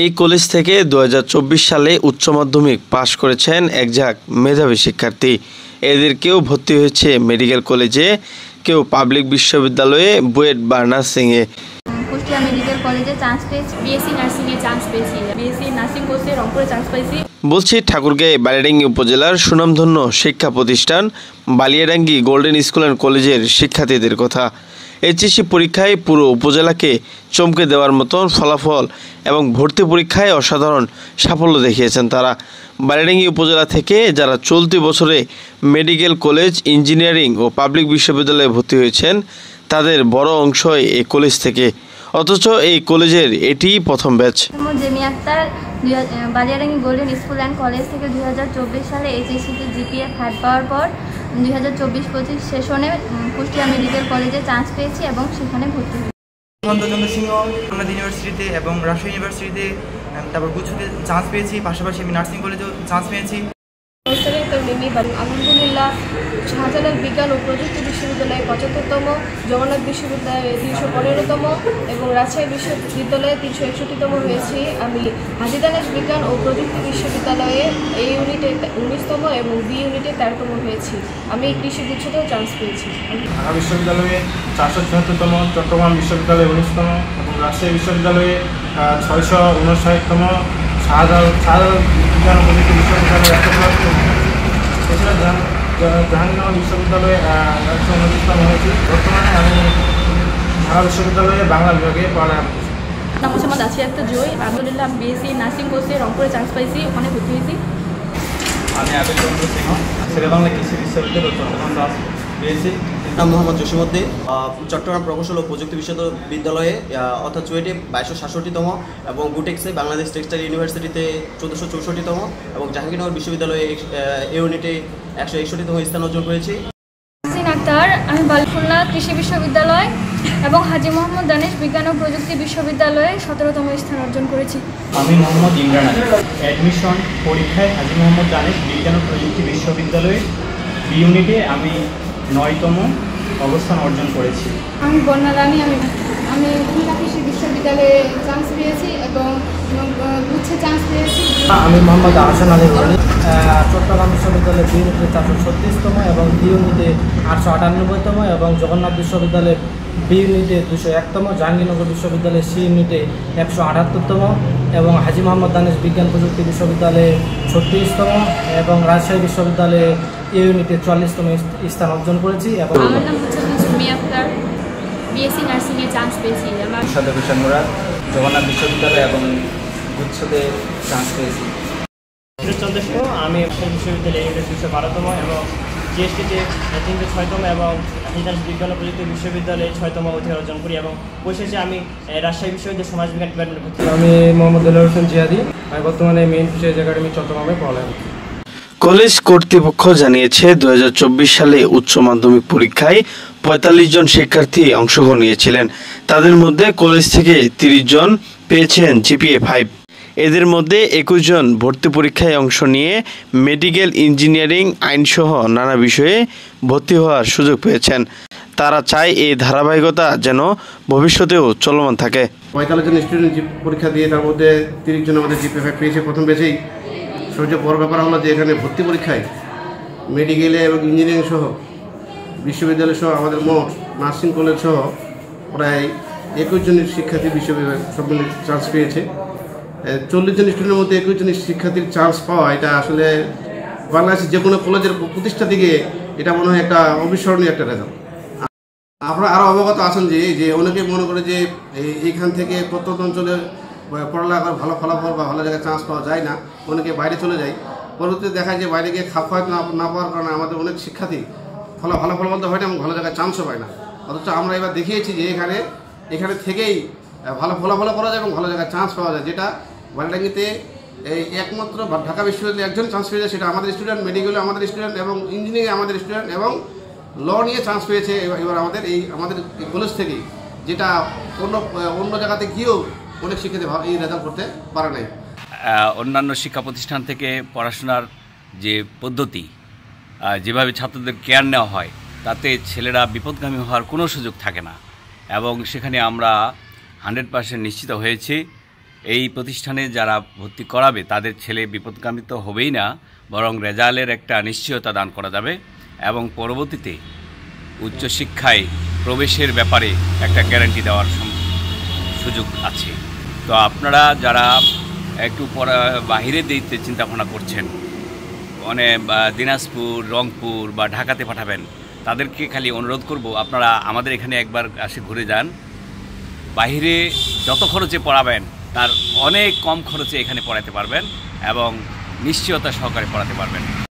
এই কলেজ থেকে 2024 সালে উচ্চ মাধ্যমিক পাশ করেছেন একঝাঁক মেধাবী শিক্ষার্থী। এদের কেউ ভর্তি হয়েছে মেডিকেল কলেজে, কেউ পাবলিক বিশ্ববিদ্যালয়ে বুয়েট বা নার্সিংয়ে। কুষ্টিয়া মেডিকেল কলেজে চান্স পেয়েছি, বিএসসি নার্সিংয়ে চান্স পেয়েছি, বিএসসি নার্সিং কোর্সে রংপুরে চান্স পেয়েছি। বলছি ঠাকুরগাঁও বালিয়াডাঙ্গি উপজেলার সুনামধন্য শিক্ষা প্রতিষ্ঠান বালিয়াডাঙ্গি গোল্ডেন স্কুল অ্যান্ড কলেজের শিক্ষার্থীদের কথা। এইচএসসি পরীক্ষায় পুরো উপজেলাকে চমকে দেওয়ার মতন ফলাফল এবং ভর্তি পরীক্ষায় অসাধারণ সাফল্য দেখিয়েছেন তারা। বালিয়াডাঙ্গি উপজেলা থেকে যারা চলতি বছরে মেডিকেল কলেজ, ইঞ্জিনিয়ারিং ও পাবলিক বিশ্ববিদ্যালয়ে ভর্তি হয়েছেন তাদের বড় অংশই এই কলেজ থেকে, অথচ এই কলেজের এটিই প্রথম batch. Jemi Akter Baliadangi golden school and college থেকে 2024 সালে এইচএসসিতে জিপিএ 5 পাওয়ার পর 2024-25 সেশনে কুষ্টিয়া মেডিকেল কলেজে চান্স পেয়েছি এবং সেখানে ভর্তি হয়েছি। চন্দ্র সিংহ আমাদের ইউনিভার্সিটিতে এবং রাজশাহী ইউনিভার্সিটিতে তারপর গুচ্ছতে চান্স পেয়েছি, পাশাপাশি আমি নার্সিং কলেজেও চান্স পেয়েছি। আলহামদুলিল্লাহ, শাহজালাল বিজ্ঞান ও প্রযুক্তি বিশ্ববিদ্যালয়ে 75তম, জগন্নাথ বিশ্ববিদ্যালয়ে 315তম এবং রাজশাহী বিশ্ববিদ্যালয়ে 361তম হয়েছি। আমি হাজী দানেশ বিজ্ঞান ও প্রযুক্তি বিশ্ববিদ্যালয়ে এই ইউনিটে 19তম এবং বি ইউনিটে 13তম হয়েছি। আমি কৃষি গুচ্ছতেও চান্স পেয়েছি। ঢাকা বিশ্ববিদ্যালয়ে 474তম, চট্টগ্রাম বিশ্ববিদ্যালয়ে 19তম এবং রাজশাহী বিশ্ববিদ্যালয়ে 659তম, শাহজালাল বিজ্ঞান ও প্রযুক্তি বিশ্ববিদ্যালয়ে 100তম, এছাড়া জাহাঙ্গীরনগর বিশ্ববিদ্যালয়ে 129তম হয়েছি। বর্তমানে আমি ঢাকা বিশ্ববিদ্যালয়ে বাংলা বিভাগে পড়ালেখা করছি। মোহাম্মদ আসিয়া আক্তার জয়। আলহামদুলিল্লাহ, আমি বিএসসি নার্সিং কোর্সে রংপুরে চান্স পাইছি, ওখানে ভর্তি হয়েছি। আমি আবির চন্দ্র সিংহ, শেরেবাংলা কৃষি বিশ্ববিদ্যালয় চট্টগ্রাম পেয়েছি। মোহাম্মদ জসিমউদ্দিন, চট্টগ্রাম প্রকৌশল ও প্রযুক্তি বিশ্ববিদ্যালয়ে অর্থাৎ চুয়েটে 2266তম এবং বুটেক্সে বাংলাদেশ টেক্সটাইল ইউনিভার্সিটিতে 1464তম এবং জাহাঙ্গীরনগর বিশ্ববিদ্যালয়ে এ ইউনিটে 161তম স্থান অর্জন করেছি। আক্তার, আমি খুলনা কৃষি বিশ্ববিদ্যালয় এবং হাজী মোহাম্মদ দানেশ বিজ্ঞান ও প্রযুক্তি বিশ্ববিদ্যালয়ে 17তম স্থান অর্জন করেছি। আমি মোহাম্মদ ইমরান আলী, অ্যাডমিশন পরীক্ষায় হাজী মোহাম্মদ দানেশ বিজ্ঞান ও প্রযুক্তি বিশ্ববিদ্যালয়ে বি ইউনিটে আমি 9তম অবস্থান অর্জন করেছি। আমি বন্যা রানী, আমি খুলনা কৃষি বিশ্ববিদ্যালয়ে চান্স পেয়েছি এবং গুচ্ছে চান্স পেয়েছি। আমি মোহাম্মদ আহসান আলী রানী, চট্টগ্রাম বিশ্ববিদ্যালয়ে বি ইউনিটে 436তম এবং বি ইউনিটে 898তম এবং জগন্নাথ বিশ্ববিদ্যালয়ে বি ইউনিটে 201তম, জাহাঙ্গীরনগর বিশ্ববিদ্যালয়ে সি ইউনিটে 178তম এবং হাজী মোহাম্মদ দানেশ বিজ্ঞান প্রযুক্তি বিশ্ববিদ্যালয়ে 36তম এবং রাজশাহী বিশ্ববিদ্যালয়ে এ ইউনিটে 44তম স্থান অর্জন করেছি। এবং আমার নাম হচ্ছে জেমি আক্তার, বিএসসি নার্সিংয়ে চান্স পেয়েছি। আমার সাদা হোসেন মুরাদ, জগন্নাথ বিশ্ববিদ্যালয় এবং গুচ্ছতে চান্স পেয়েছি। চন্দ্র সিংহ, আমি বিশ্ববিদ্যালয়ে ইউনিট 212তম এবং জিএসটিতে 306তম এবং হাজী দানেশ বিজ্ঞান ও প্রযুক্তি বিশ্ববিদ্যালয়ে 6তম অধিকার অর্জন করি এবং পরিশেষে আমি রাজশাহী বিশ্ববিদ্যালয়ের সমাজবিজ্ঞান ডিপার্টমেন্টে ভর্তি। আমি মোহাম্মদ দেলোয়ার হোসেন জিহাদি, আমি বর্তমানে মেইন ফিশারিজ একাডেমি চট্টগ্রামে পড়ালেখা করছি। কলেজ কর্তৃপক্ষ জানিয়েছে 2024 সালে উচ্চ মাধ্যমিক পরীক্ষায় 45 জন শিক্ষার্থী অংশগ্রহণ নিয়েছিলেন। তাদের মধ্যে কলেজ থেকে 30 জন পেয়েছেন জিপিএ 5। এদের মধ্যে 21 জন ভর্তি পরীক্ষায় অংশ নিয়ে মেডিকেল, ইঞ্জিনিয়ারিং, আইনসহ নানা বিষয়ে ভর্তি হওয়ার সুযোগ পেয়েছেন। তারা চায় এই ধারাবাহিকতা যেন ভবিষ্যতেও চলমান থাকে। 45 জন স্টুডেন্ট পরীক্ষা দিয়ে তার মধ্যে 30 জন আমাদের জিপিএ 5 পেয়েছে প্রথম ব্যাচেই। সবচেয়ে বড় ব্যাপার হলো যে এখানে ভর্তি পরীক্ষায় মেডিকেলে এবং ইঞ্জিনিয়ারিং সহ বিশ্ববিদ্যালয় সহ আমাদের মোট নার্সিং কলেজ সহ প্রায় 21 জন শিক্ষার্থী বিশ্ববিদ্যালয় সব মিলে চান্স পেয়েছে। 40 জন স্টুডেন্টের মধ্যে 21 জন শিক্ষার্থীর চান্স পাওয়া, এটা আসলে বাংলাদেশের যে কোনো কলেজের প্রতিষ্ঠা থেকে এটা মনে হয় একটা অবিস্মরণীয় একটা রেজাল্ট। আপনারা আরও অবগত আছেন যে অনেকে মনে করে যে এইখান থেকে প্রত্যন্ত অঞ্চলে পড়ালেখা ভালো ফলাফল বা ভালো জায়গায় চান্স পাওয়া যায় না, অনেকে বাইরে চলে যায়। পরবর্তীতে দেখা যায় বাইরে গিয়ে খাপ খাওয়াতে না পাওয়ার কারণে আমাদের অনেক শিক্ষার্থী ভালো ফলাফল হয় না এবং ভালো জায়গায় চান্সও পায় না। অথচ আমরা এবার দেখিয়েছি যে এখানে থেকেই ভালো ফলাফল করা যায় এবং ভালো জায়গায় চান্স পাওয়া যায়, যেটা বালিয়াডাঙ্গিতে এই একমাত্র ঢাকা বিশ্ববিদ্যালয়ে একজন চান্স পেয়েছে, সেটা আমাদের স্টুডেন্ট, মেডিকেলে আমাদের স্টুডেন্ট এবং ইঞ্জিনিয়ারিংয়ে আমাদের স্টুডেন্ট এবং ল নিয়ে চান্স পেয়েছে এবার আমাদের এই কলেজ থেকেই, যেটা অন্য জায়গাতে গিয়েও অনেক শিক্ষার্থী এই রেজাল্ট করতে পারে নাই। অন্যান্য শিক্ষা প্রতিষ্ঠান থেকে পড়াশোনার যে পদ্ধতি, যেভাবে ছাত্রদের কেয়ার নেওয়া হয়, তাতে ছেলেরা বিপদগামী হওয়ার কোনো সুযোগ থাকে না এবং সেখানে আমরা 100% নিশ্চিত হয়েছি এই প্রতিষ্ঠানে যারা ভর্তি করাবে তাদের ছেলে বিপদগামী তো হবেই না, বরং রেজাল্টের একটা নিশ্চয়তা দান করা যাবে এবং পরবর্তীতে উচ্চশিক্ষায় প্রবেশের ব্যাপারে একটা গ্যারান্টি দেওয়ার সুযোগ আছে। তো আপনারা যারা একটু বাহিরে দিতে চিন্তাভাবনা করছেন, মানে দিনাজপুর, রংপুর বা ঢাকাতে পাঠাবেন, তাদেরকে খালি অনুরোধ করব আপনারা আমাদের এখানে একবার আসে ঘুরে যান। বাহিরে যত খরচে পড়াবেন তার অনেক কম খরচে এখানে পড়াতে পারবেন এবং নিশ্চয়তা সহকারে পড়াতে পারবেন।